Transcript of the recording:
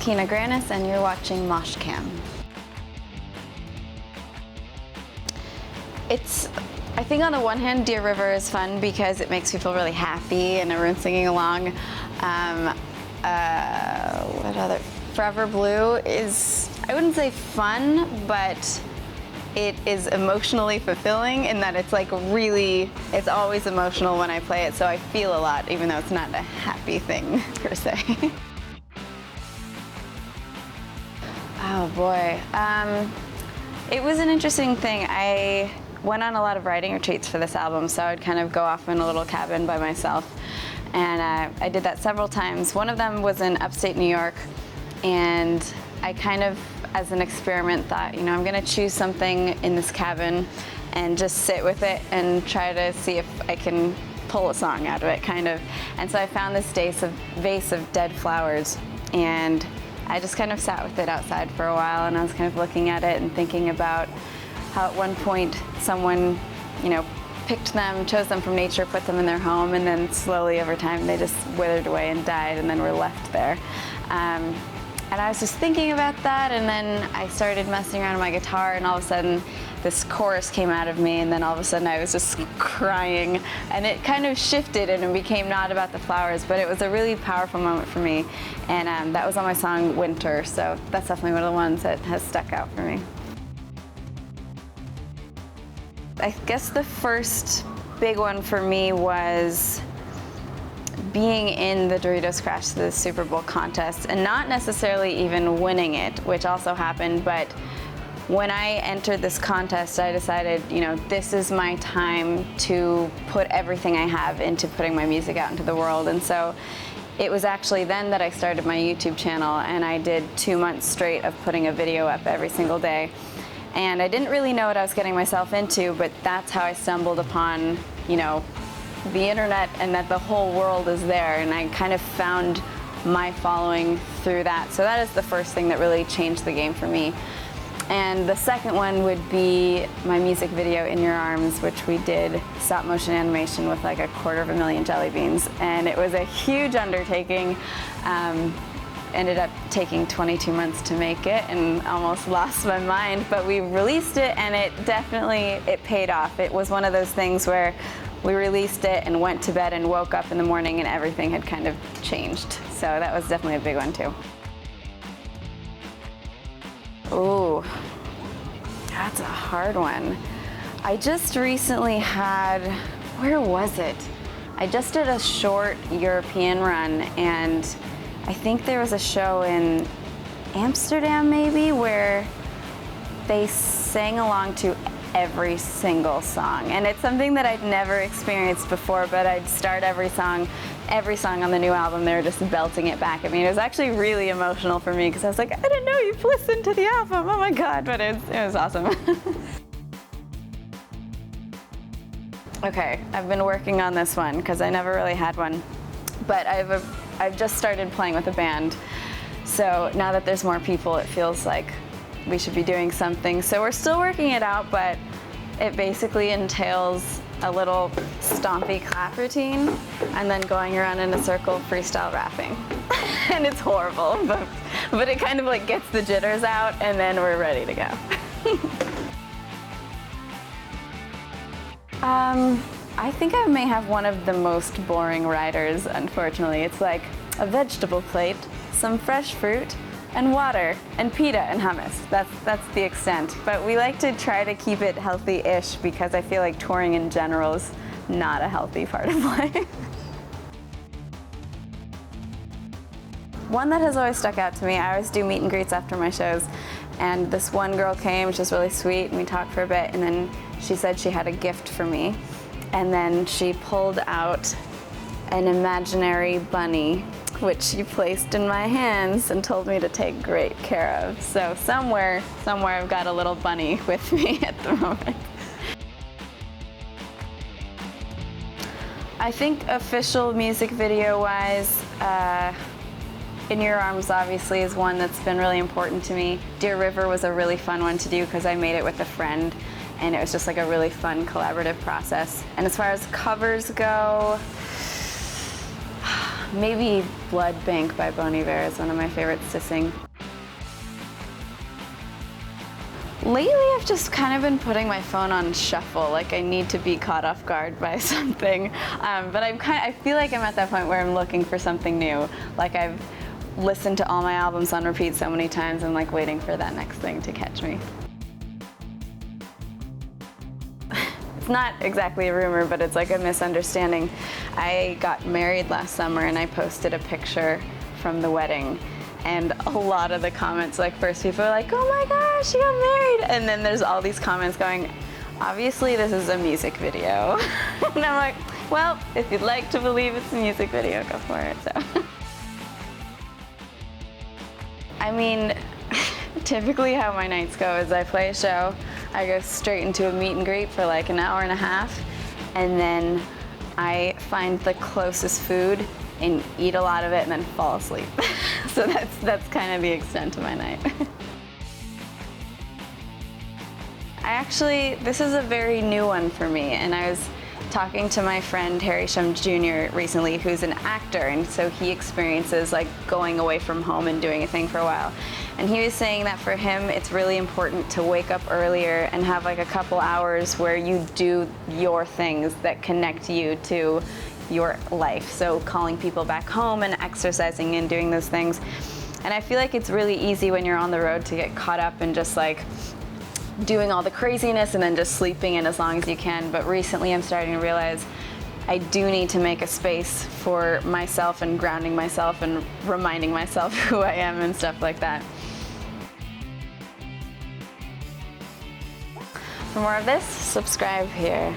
Kina Grannis, and you're watching Moshcam. I think on the one hand, Dear River is fun because it makes me feel really happy and everyone's singing along. What other? Forever Blue is, I wouldn't say fun, but it is emotionally fulfilling in that it's like really, it's always emotional when I play it, so I feel a lot, even though it's not a happy thing per se. Oh boy. It was an interesting thing. I went on a lot of writing retreats for this album, so I would kind of go off in a little cabin by myself. And I did that several times. One of them was in upstate New York, and I kind of, as an experiment, thought, you know, I'm gonna choose something in this cabin and just sit with it and try to see if I can pull a song out of it, kind of. And so I found this vase of dead flowers, and I just kind of sat with it outside for a while, and I was kind of looking at it and thinking about how at one point someone, you know, picked them, chose them from nature, put them in their home, and then slowly over time they just withered away and died, and then were left there. And I was just thinking about that, and then I started messing around with my guitar, and all of a sudden this chorus came out of me, and then all of a sudden I was just crying, and it kind of shifted and it became not about the flowers, but it was a really powerful moment for me, and that was on my song Winter, so that's definitely one of the ones that has stuck out for me. I guess the first big one for me was being in the Doritos Crash, the Super Bowl contest, and not necessarily even winning it, which also happened, but when I entered this contest, I decided, you know, this is my time to put everything I have into putting my music out into the world. And so it was actually then that I started my YouTube channel, and I did 2 months straight of putting a video up every single day. And I didn't really know what I was getting myself into, but that's how I stumbled upon, you know, the internet, and that the whole world is there, and I kind of found my following through that. So that is the first thing that really changed the game for me. And the second one would be my music video, In Your Arms, which we did stop motion animation with like 250,000 jelly beans. And it was a huge undertaking. Ended up taking 22 months to make it and almost lost my mind, but we released it, and it paid off. It was one of those things where we released it and went to bed and woke up in the morning and everything had kind of changed. So that was definitely a big one too. Ooh, that's a hard one. I just recently had, where was it? I just did a short European run, and I think there was a show in Amsterdam maybe where they sang along to every single song. And it's something that I'd never experienced before, but I'd start every song on the new album, they were just belting it back at me. It was actually really emotional for me because I was like, I didn't know you've listened to the album, oh my God, but it was awesome. Okay, I've been working on this one because I never really had one, but I've just started playing with a band. So now that there's more people, it feels like we should be doing something. So we're still working it out, but it basically entails a little stompy clap routine and then going around in a circle freestyle rapping. And it's horrible, but it kind of like gets the jitters out, and then we're ready to go. I think I may have one of the most boring riders, unfortunately. It's like a vegetable plate, some fresh fruit, and water, and pita and hummus. That's the extent. But we like to try to keep it healthy-ish because I feel like touring in general is not a healthy part of life. One that has always stuck out to me, I always do meet and greets after my shows, and this one girl came, she was really sweet, and we talked for a bit, and then she said she had a gift for me. And then she pulled out an imaginary bunny, which she placed in my hands and told me to take great care of. So somewhere I've got a little bunny with me at the moment. I think official music video-wise, In Your Arms obviously is one that's been really important to me. Dear River was a really fun one to do because I made it with a friend, and it was just like a really fun collaborative process. And as far as covers go, Maybe Blood Bank by Bon Iver is one of my favorites to sing. Lately, I've just kind of been putting my phone on shuffle, like I need to be caught off guard by something. But I feel like I'm at that point where I'm looking for something new. Like I've listened to all my albums on repeat so many times, I'm like waiting for that next thing to catch me. It's not exactly a rumor, but it's like a misunderstanding. I got married last summer and I posted a picture from the wedding. And a lot of the comments, like first people are like, oh my gosh, you got married. And then there's all these comments going, obviously this is a music video. And I'm like, well, if you'd like to believe it's a music video, go for it. So, I mean, typically how my nights go is I play a show, I go straight into a meet and greet for like an hour and a half, and then I find the closest food and eat a lot of it and then fall asleep. So that's kind of the extent of my night. This is a very new one for me, and I was talking to my friend Harry Shum Jr. recently, who's an actor, and so he experiences like going away from home and doing a thing for a while. And he was saying that for him, it's really important to wake up earlier and have like a couple hours where you do your things that connect you to your life. So calling people back home and exercising and doing those things. And I feel like it's really easy when you're on the road to get caught up in just like doing all the craziness and then just sleeping in as long as you can. But recently I'm starting to realize I do need to make a space for myself and grounding myself and reminding myself who I am and stuff like that. For more of this, subscribe here.